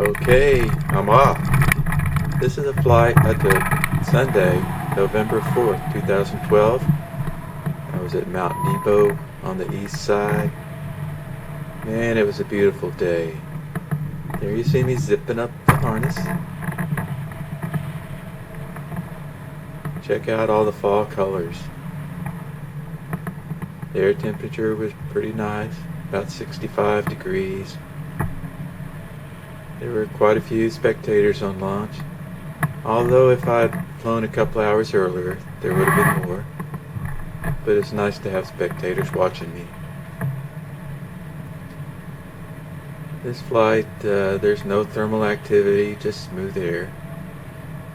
Okay, I'm off. This is a flight at Sunday, November 4th, 2012. I was at Mount Nebo on the east side. Man, it was a beautiful day. There you see me zipping up the harness. Check out all the fall colors. The air temperature was pretty nice, about 65 degrees. There were quite a few spectators on launch. Although if I'd flown a couple hours earlier, there would have been more. But it's nice to have spectators watching me. This flight, there's no thermal activity, just smooth air.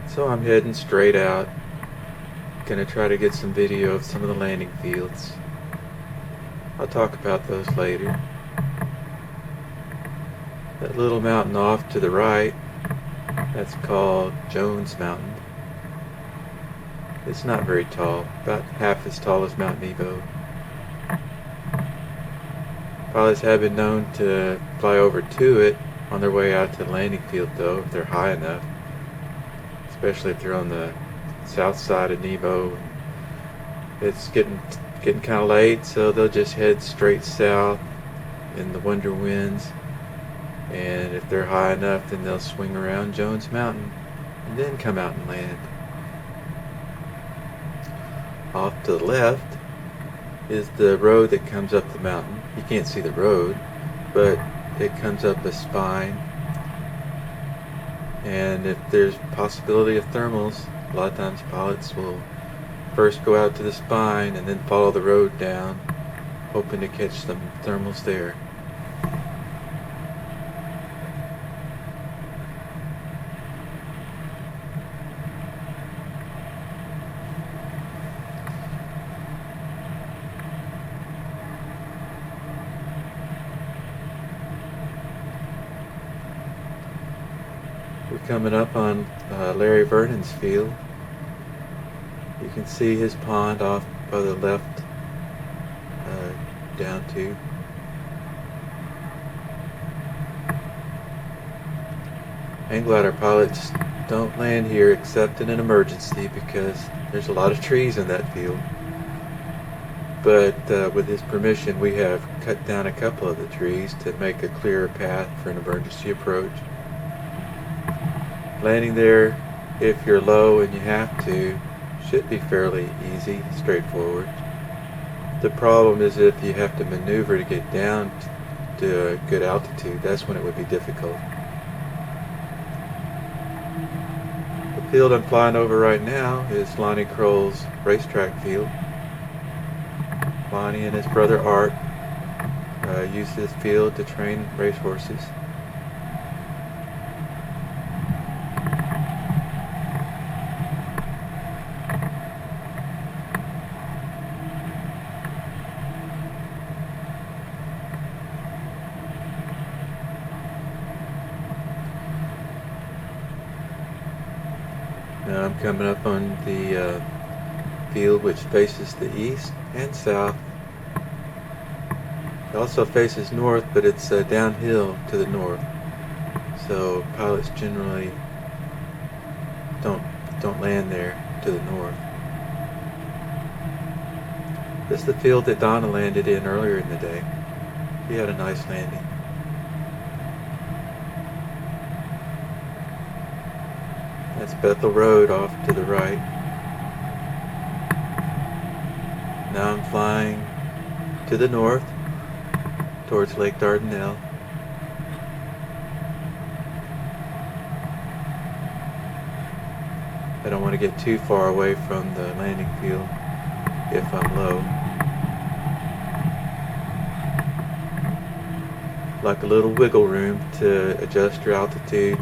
So I'm heading straight out. Gonna try to get some video of some of the landing fields. I'll talk about those later. That little mountain off to the right, that's called Jones Mountain. It's not very tall, about half as tall as Mount Nebo. Pilots have been known to fly over to it on their way out to the landing field though, if they're high enough. Especially if they're on the south side of Nebo. It's getting kind of late, so they'll just head straight south in the winter winds. And if they're high enough, then they'll swing around Jones Mountain and then come out and land. Off to the left is the road that comes up the mountain. You can't see the road, but it comes up a spine. And if there's possibility of thermals, a lot of times pilots will first go out to the spine and then follow the road down, hoping to catch some thermals there. We're coming up on Larry Vernon's field. You can see his pond off by the left down to. Hang glider pilots don't land here except in an emergency because there's a lot of trees in that field. But with his permission, we have cut down a couple of the trees to make a clearer path for an emergency approach. Landing there, if you're low and you have to, should be fairly easy, straightforward. The problem is if you have to maneuver to get down to a good altitude, that's when it would be difficult. The field I'm flying over right now is Lonnie Kroll's racetrack field. Lonnie and his brother Art use this field to train racehorses. Now I'm coming up on the field which faces the east and south. It also faces north, but it's downhill to the north. So pilots generally don't land there to the north. This is the field that Donna landed in earlier in the day. He had a nice landing. That's Bethel Road off to the right. Now I'm flying to the north towards Lake Dardanelle. I don't want to get too far away from the landing field if I'm low. Like a little wiggle room to adjust your altitude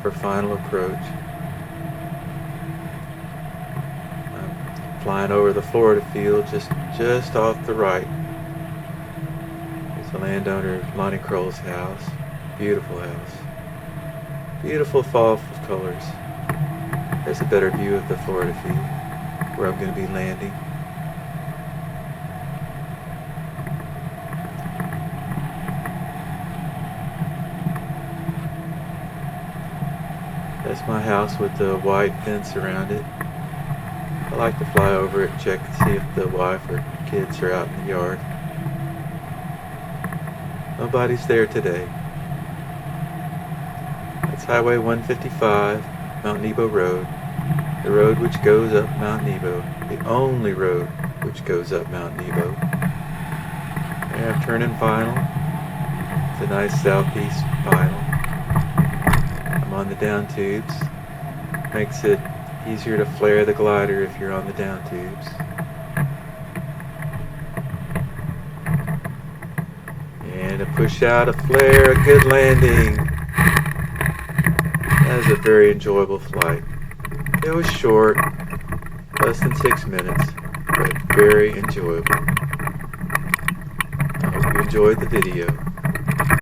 for final approach. Flying over the Florida field just off the right. It's the landowner Lonnie Kroll's house. Beautiful house. Beautiful fall colors. There's a better view of the Florida field where I'm going to be landing. my house with the white fence around it. I like to fly over it and check to see if the wife or kids are out in the yard. Nobody's there today. That's Highway 155, Mount Nebo Road. The road which goes up Mount Nebo. The only road which goes up Mount Nebo. And I'm turning final. It's a nice southeast final. I'm on the down tubes. Makes it easier to flare the glider if you're on the down tubes. And a push out, a flare, a good landing. That was a very enjoyable flight. It was short, less than 6 minutes, but very enjoyable. I hope you enjoyed the video.